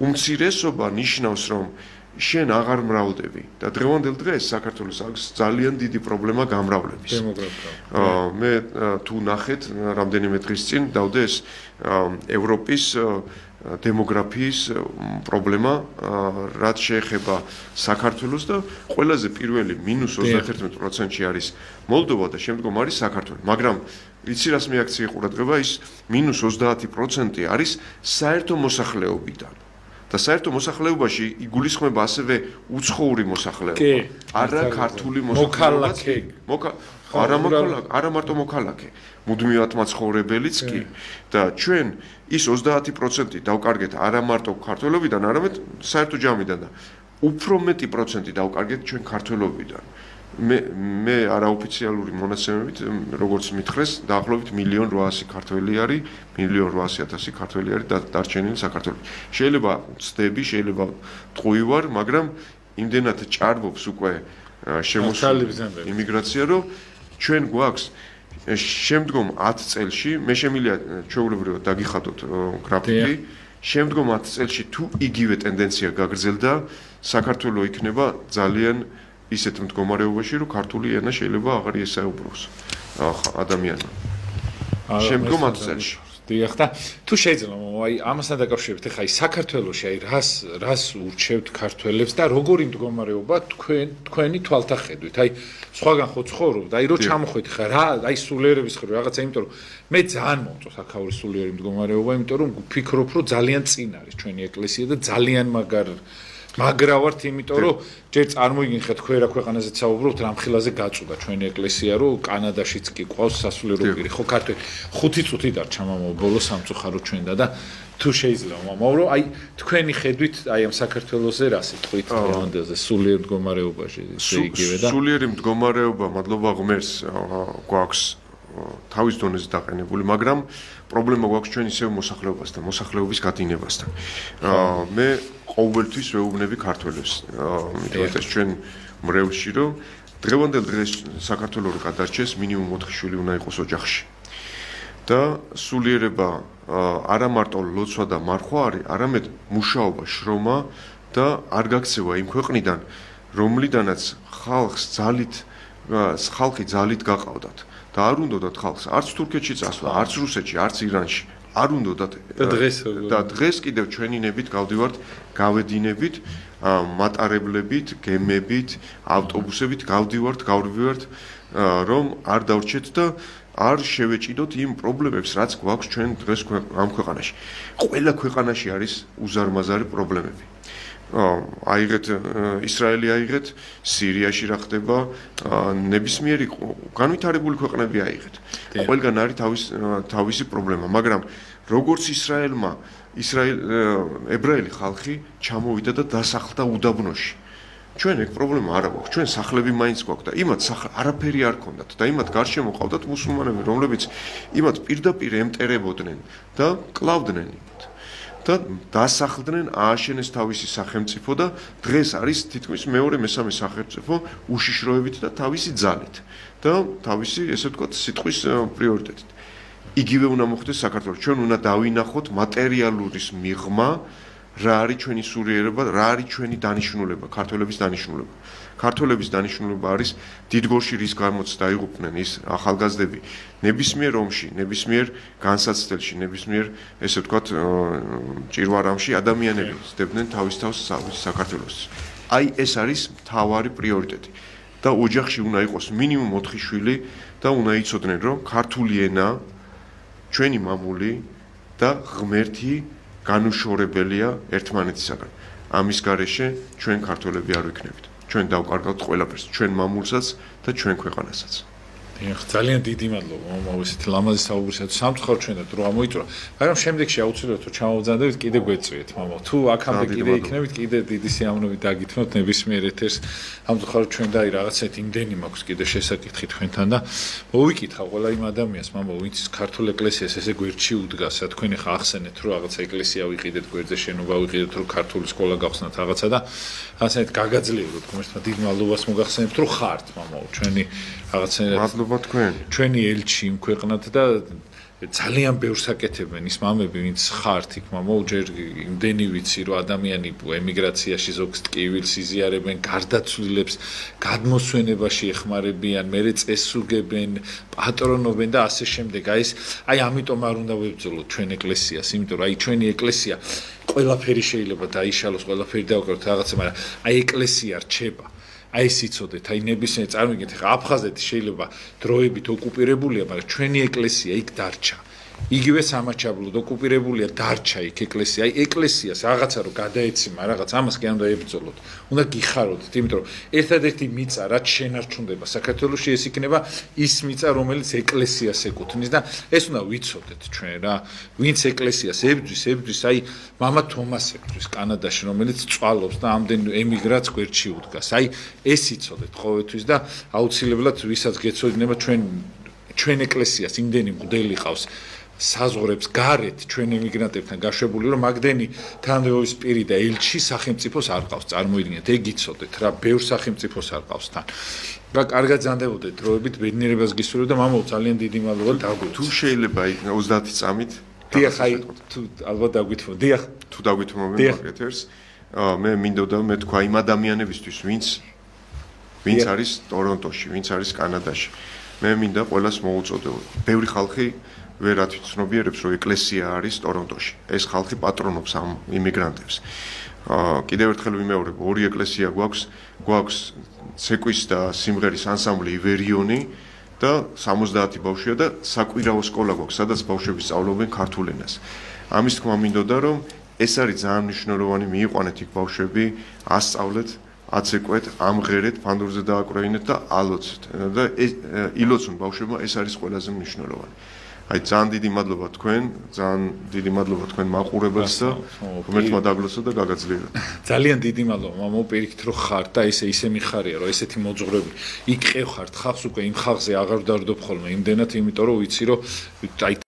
უმცირესობა ნიშნავს, რომ შენ აღარ მრავლდები და დღევანდელ დღეს საქართველოს აქვს ძალიან დიდი პრობლემა გამრავლების. მე თუ ნახეთ რამდენიმე დღის წინ დავდე ეს ევროპის დემოგრაფიის პრობლემა, რაც შეეხება საქართველოს და ყველაზე პირველი -31%-ში არის მოლდოვა და შემდგომ არის საქართველო. მაგრამ იცი რას მეაქცია ყურადღება, ის -30% არის საერთო მოსახლეობიდან. და საერთო მოსახლეობაში იგულისხმება ასევე უცხოური მოსახლეობა, არა ქართული მოსახლეობა. არა მარტო მოქალაქე, მუდმივად მაცხოვრებელიც კი და ჩვენ ის 30% დავკარგეთ არა მარტო ქართველობიდან, არამედ საერთო ჯამიდან და უფრო მეტი პროცენტი დავკარგეთ ჩვენ ქართველობიდან. მე არაოფიციალური მონაცემებით, როგორც მითხრეს, დაახლოებით 1.800.000 ქართველი არის, 1.800.000 ქართველი არის დარჩენილი საქართველოში. შეიძლება ვცდები, შეიძლება ტყუი ვარ, მაგრამ იმდენად ჭარბობს უკვე შემოსული იმიგრაცია, რომ ჩვენ გვაქვს შემდგომ 10 წელში, მე შემიძლია ჩვეულებრივად დაგიხადოთ გრაფიკი, შემდგომ 10 წელში თუ იგივე ტენდენცია გაგრძელდა, საქართველო იქნება ძალიან ისეთ მდგომარეობაში, რომ ქართული ენა შეიძლება აღარ ესაუბროს ადამიანმა. შემდგომ 10 წელში. დიახ და თუ შეიძლება აი ამასთან დაკავშირებით ახლა აი საქართველოში აი რას ურჩევთ ქართველებს და როგორი მდგომარეობა თქვენი თვალთახედვით აი სხვაგან ხო ცხოვრობთ აი რო ჩამოხვით ხა რა აი სულიერების ხრო რაღაცა იმიტომ რომ მე ძალიან მომწონს აქაური სულიერი მდგომარეობა იმიტომ რომ ვფიქრობ რომ ძალიან წინ არის ჩვენი ეკლესია და ძალიან მაგრა ვართ იმიტომ რომ ჯერ წარმოგინხეთ ქვედა ქვეყანაზეც საუბრობთ რამხილაზე გაწუდა ჩვენი ეკლესია რომ კანადაშიც კი ყავს სასულიერო პირი ხო ქართველი 5 წუთი დარჩა მამა ბოლო სამწუხარო ჩვენდა და თუ შეიძლება მამა რომ აი თქვენი ხედვით აი ამ საქართველოზე რა სიტყვით დღევანდელზე სულიერ მდგომარეობაში ესე იგივე და სულიერი მდგომარეობა მადლობა ღმერთს გვაქვს თავის დონეზე დაყენებული მაგრამ პრობლემა გვაქვს ჩვენ ისევ მოსახლეობასთან მოსახლეობის გადინებასთან მე ყოველთვის ვეუბნები ქართველებს იმიტომ ეს ჩვენ მრევლში რომ დღევანდელ დღეს საქართველოს რო გადარჩეს მინიმუმ 4 შვილი უნდა იყოს ოჯახში და სულიერება არა მარტო ლოცვა და მარხვა არის არამედ მუშაობა შრომა და არ გაქცევა იმ ქვეყნიდან რომლიდანაც ხალხი ძალით გაყავდათ და არ უნდათ ხალხს არც თურქეთში წასვლა არც რუსეთში არც ირანში არ უნდათ და დღეს კიდევ ჩვენი ნებით გავდივართ გავედინებით მატარებლებით გემებით ავტობუსებით გავდივართ რომ არ დავრჩეთ და არ შევეჭიდოთ იმ პრობლემებს რაც გვაქვს ჩვენ დღეს ამ ქვეყანაში ყველა ქვეყანაში არის უზარმაზარი პრობლემები აიღეთ ისრაელი აიღეთ სირიაში რა ხდება ნებისმიერი განვითარებული ქვეყნები აიღეთ ყველგან არის თავისი პრობლემა მაგრამ როგორც ებრაელი ხალხი ჩამოვიდა და დასახლდა უდაბნოში ჩვენ ეგ პრობლემა არ აქვს ჩვენ სახლები მაინც გვაქვს და იმათ არაფერი არ ქონდათ და იმათ გარშემო ყავდათ მუსულმანები რომლებიც იმათ პირდაპირ ემტერებოდნენ და კლავდნენ იმათ და დასახლდნენ ააშენეს თავისი სახელმწიფო და დღეს არის თითქმის მეორე მესამე სახელმწიფო უშიშროებით და თავისი ძალით და თავისი ესე ვთქვათ სიტყვის პრიორიტეტით იგივე უნდა მოხდეს საქართველოს ჩვენ უნდა დავინახოთ მატერიალურის მიღმა რა არის ჩვენი სულიერება რა არის ჩვენი დანიშნულება ქართველების დანიშნულება ქართველების დანიშნულება არის დიდგორში რის გამოც დაიღუპნენ ის ახალგაზრდები ნებისმიერ ომში ნებისმიერ განსაცდელში ნებისმიერ ესე ვთქვათ ჭირვარამში ადამიანები ძდებდნენ თავის თავს საქართველოს აი ეს არის მთავარი პრიორიტეტი და ოჯახში უნდა იყოს მინიმუმ 4 შვილი და უნდა იცოდნენ რომ ქართული ენა ჩვენი მამული და ღმერთი განუშორებელია ერთმანეთისაგან. ამის გარეშე ჩვენ ქართველები არ ვიქნებით. ჩვენ დავკარგავთ ყველაფერს, ჩვენ მამულსაც და ჩვენ ქვეყანასაც. ძალიან დიდი მადლობა მამა ესეთ ლამაზი საუბრისათვის სამწუხაროდ ჩვენ და დრო ამოიწურა მაგრამ შემდეგში აუცილებლად თუ ჩამოვზანდებით კიდე გვეწვიეთ მამა თუ აქამდე კიდე იქნებით კიდე დიდი სიამოვნებით დაგითმოთ ნებისმიერ ეთერს სამწუხაროდ ჩვენ და აი რაღაცეთ იმდენი მაქვს კიდე შესაკითხი თქვენთან და მოვიკითხა ყველა იმ ადამიანს მამა ვინც ქართულ ეკლესიას ესე გვერდში უდგას რა თქვენ ხა ახსენეთ რომ რაღაცა ეკლესია ვიყიდეთ გვერდზე შენობა ვიყიდეთ რომ ქართული სკოლა გავხსნათ რაღაცა და რაღაცეთ გაგაძლიეროთ ღმერთმა დიდ მადლობას მოგახსენებთ რომ ხართ მამა ჩვენი რაღაცა მადლობა თქვენ ჩვენი ელჩი იმ ქვეყნად და ძალიან ბევრს აკეთებენ ის მამები, ვინც ხართ იქ, მამო, ჯერ იმდენი ვიცი, რომ ადამიანი ემიგრაციაში ზოგს ტკივილს იზიარებენ, გარდაცვლილებს გადმოსვენებაში ეხმარებიან, მერე წესუგებენ, პატრონობენ და ასე შემდეგ. აი ამიტომ არ უნდა ვებრძოლოთ ჩვენ ეკლესიას, იმიტომ რომ აი ჩვენი ეკლესია ყველაფერი შეიძლება დაიშალოს, ყველაფერი დავკაროთ რაღაცა, მაგრამ აი ეკლესია რჩება. აი სიცოდეთ, აი ნებისმიერ წარმოგიდგენთ, ხა აფხაზეთი შეიძლება დროებით ოკუპირებულია, მაგრამ ჩვენი ეკლესია იქ დარჩა. იგივე სამაჩაბლოდ ოკუპირებულია, დარჩა იქ ეკლესია. აი ეკლესიას რაღაცა რომ გადაეციმა, რაღაც ამას კი უნდა ებრძოლოთ. უნდა გიხაროთ, იმიტომ რომ ერთადერთი მიწა, რაც შენარჩუნდება საქართველოში, ეს იქნება ის მიწა, რომელიც ეკლესიას ეკუთვნის და ეს უნდა ვიცოდეთ ჩვენ რა. ვინც ეკლესიას ებრძვის, აი მამა თომას ებრძვის კანადაში, რომელიც წვალობს და ამდენ ემიგრანტს გვერდში უდგას. აი ეს იცოდეთ ყოველთვის და აუცილებლად ვისაც გეცოდინება ჩვენ ეკლესიას იმდენი მღვდელი ყავს საზღვრებს გარეთ ჩვენ ემიგრანტებთან გაშვებული რომ მაგდენი თანამდებობის პირი და ელჩი სახელმწიფოს არ ყავს წარმოიდგინეთ ეგ იცოდეთ რა ბევრ სახელმწიფოს არ ყავს თან რა კარგად ზანდებოდეთ დროებით ბედნიერებას გისურვებთ და მამაო ძალიან დიდი მადლობა დაგვიწყოთ თუ შეიძლება იქ 30 წამით დიახ აი თუ ალბათ დაგვითმო დიახ თუ დაგვითმობენ მაგეთერს მე მინდოდა მე თქვა იმ ადამიანებისთვის ვინც არის ტორონტოში ვინც არის კანადაში მე მინდა ყველას მოუწოდო ბევრი ხალხი ვერათ ვიცნობიერებს რომ ეკლესია არის ტორონტოში ეს ხალხი პატრონობს ამ იმიგრანტებს კიდევ ერთხელ ვიმეორებ ორი ეკლესია გვაქვს ცეკვის და სიმღერის ანსამბლი ივერიონი და 70 ბავშვია და საკვირაო სკოლა გვაქვს სადაც ბავშვები სწავლობენ ქართულ ენას ამის თქმა მინდოდა რომ ეს არის ძალიან მნიშვნელოვანი მიიყვანეთ იქ ბავშვები ასწავლეთ აცეკვეთ ამღერეთ ფანდურზე დააკვრეინეთ და ალოცეთ და ილოცონ ბავშვებმა ეს არის ყველაზე მნიშვნელოვანი აი ძალიან დიდი მადლობა თქვენ მაყურებელს და ღმერთმა დაგლოცოთ და გაგაძლიეროთ ძალიან დიდი მადლობა მამო პირიქით რომ ხართ და ისე მიხარია რომ ესეთი მოძღვრები იქ ყევ ხართ ხალხს უკვე იმ ხალხზე აღარ დავდობ ხოლმე იმდენად იმიტომ რომ ვიცი რომ აი